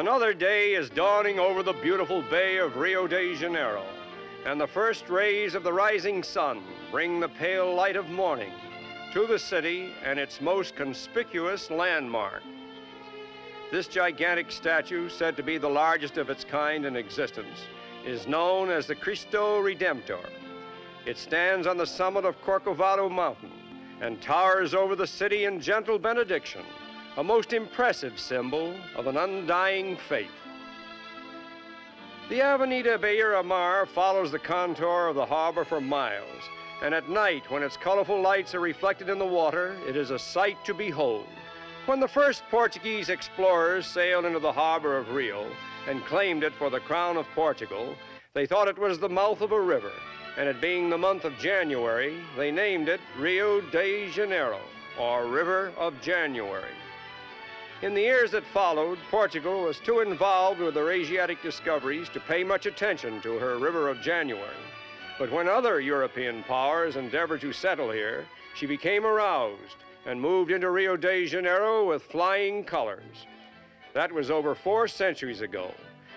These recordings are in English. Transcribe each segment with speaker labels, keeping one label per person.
Speaker 1: Another day is dawning over the beautiful bay of Rio de Janeiro, and the first rays of the rising sun bring the pale light of morning to the city and its most conspicuous landmark. This gigantic statue, said to be the largest of its kind in existence, is known as the Christo Redemptor. It stands on the summit of Corcovado mountain and towers over the city in gentle benediction, a most impressive symbol of an undying faith. The Avenida Beira Mar follows the contour of the harbor for miles, and at night, when its colorful lights are reflected in the water, it is a sight to behold. When the first Portuguese explorers sailed into the harbor of Rio and claimed it for the crown of Portugal, they thought it was the mouth of a river, and it being the month of January, they named it Rio de Janeiro, or River of January. In the years that followed, Portugal was too involved with her Asiatic discoveries to pay much attention to her River of January. But when other European powers endeavored to settle here, she became aroused and moved into Rio de Janeiro with flying colors. That was over 4 centuries ago,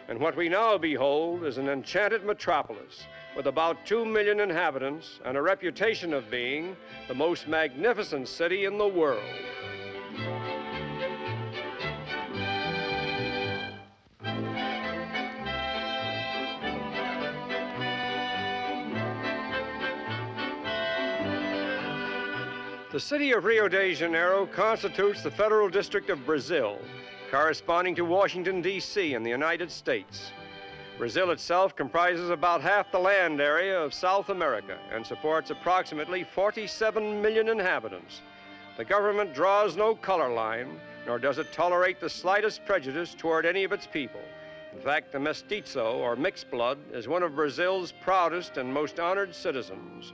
Speaker 1: and what we now behold is an enchanted metropolis with about 2 million inhabitants and a reputation of being the most magnificent city in the world. The city of Rio de Janeiro constitutes the Federal District of Brazil, corresponding to Washington, D.C. in the United States. Brazil itself comprises about half the land area of South America and supports approximately 47 million inhabitants. The government draws no color line, nor does it tolerate the slightest prejudice toward any of its people. In fact, the mestizo, or mixed blood, is one of Brazil's proudest and most honored citizens.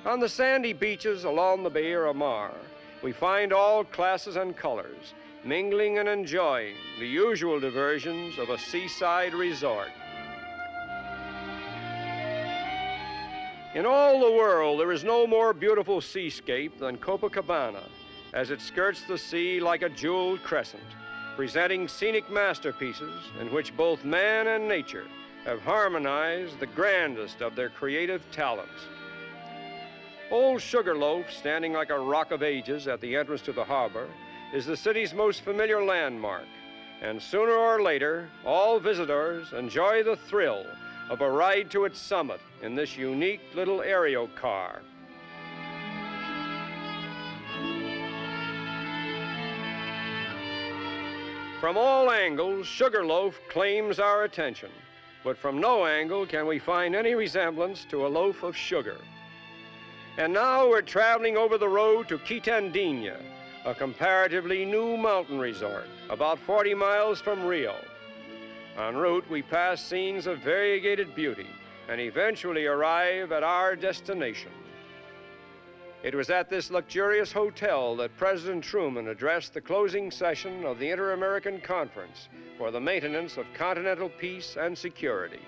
Speaker 1: On the sandy beaches along the Beira Mar, we find all classes and colors, mingling and enjoying the usual diversions of a seaside resort. In all the world, there is no more beautiful seascape than Copacabana, as it skirts the sea like a jeweled crescent, presenting scenic masterpieces in which both man and nature have harmonized the grandest of their creative talents. Old Sugarloaf, standing like a rock of ages at the entrance to the harbor, is the city's most familiar landmark, and sooner or later, all visitors enjoy the thrill of a ride to its summit in this unique little aerial car. From all angles, Sugarloaf claims our attention, but from no angle can we find any resemblance to a loaf of sugar. And now we're traveling over the road to Kitandinha, a comparatively new mountain resort, about 40 miles from Rio. En route, we pass scenes of variegated beauty and eventually arrive at our destination. It was at this luxurious hotel that President Truman addressed the closing session of the Inter-American Conference for the maintenance of continental peace and security.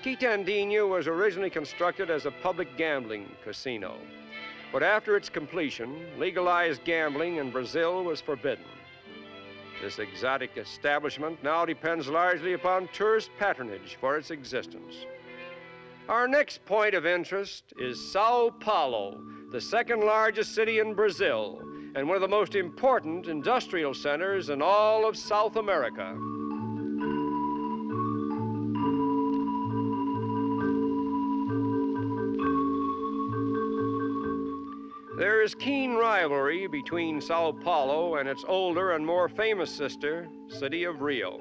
Speaker 1: Quitandinha was originally constructed as a public gambling casino, but after its completion, legalized gambling in Brazil was forbidden. This exotic establishment now depends largely upon tourist patronage for its existence. Our next point of interest is Sao Paulo, the second largest city in Brazil and one of the most important industrial centers in all of South America. There is keen rivalry between Sao Paulo and its older and more famous sister, city of Rio.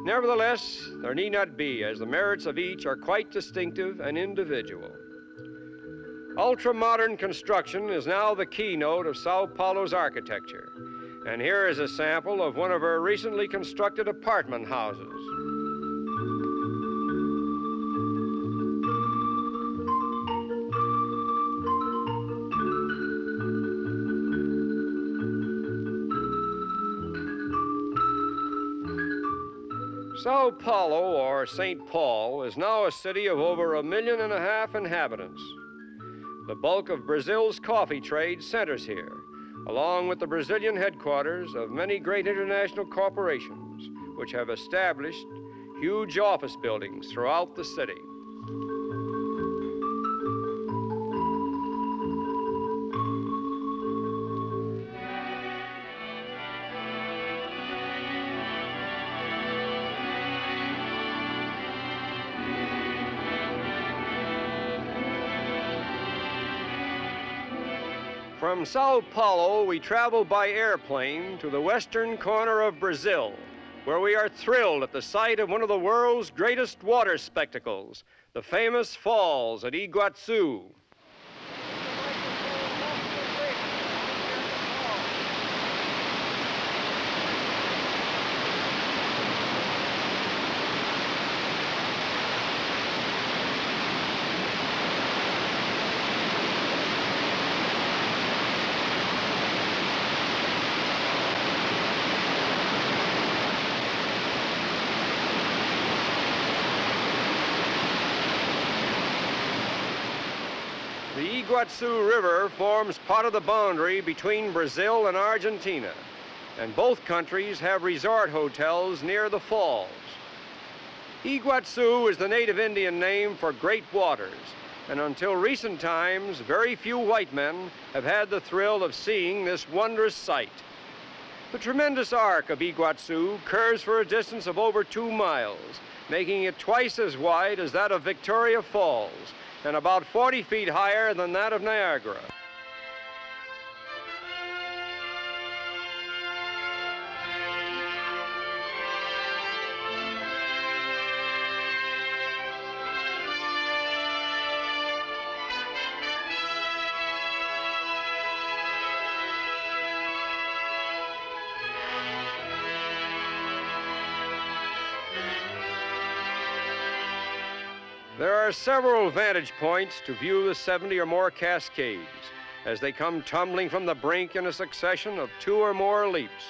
Speaker 1: Nevertheless, there need not be, as the merits of each are quite distinctive and individual. Ultra-modern construction is now the keynote of Sao Paulo's architecture, and here is a sample of one of her recently constructed apartment houses. Sao Paulo, or St. Paul, is now a city of over 1.5 million inhabitants. The bulk of Brazil's coffee trade centers here, along with the Brazilian headquarters of many great international corporations, which have established huge office buildings throughout the city. From Sao Paulo, we travel by airplane to the western corner of Brazil, where we are thrilled at the sight of one of the world's greatest water spectacles, the famous falls at Iguazu. The Iguazu River forms part of the boundary between Brazil and Argentina, and both countries have resort hotels near the falls. Iguazu is the native Indian name for great waters, and until recent times, very few white men have had the thrill of seeing this wondrous sight. The tremendous arc of Iguazu curves for a distance of over 2 miles, making it twice as wide as that of Victoria Falls, and about 40 feet higher than that of Niagara. There are several vantage points to view the 70 or more cascades as they come tumbling from the brink in a succession of 2 or more leaps.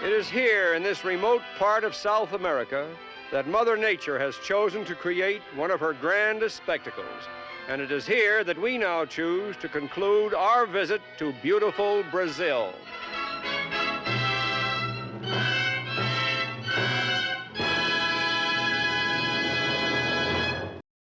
Speaker 1: It is here in this remote part of South America that Mother Nature has chosen to create one of her grandest spectacles. And it is here that we now choose to conclude our visit to beautiful Brazil.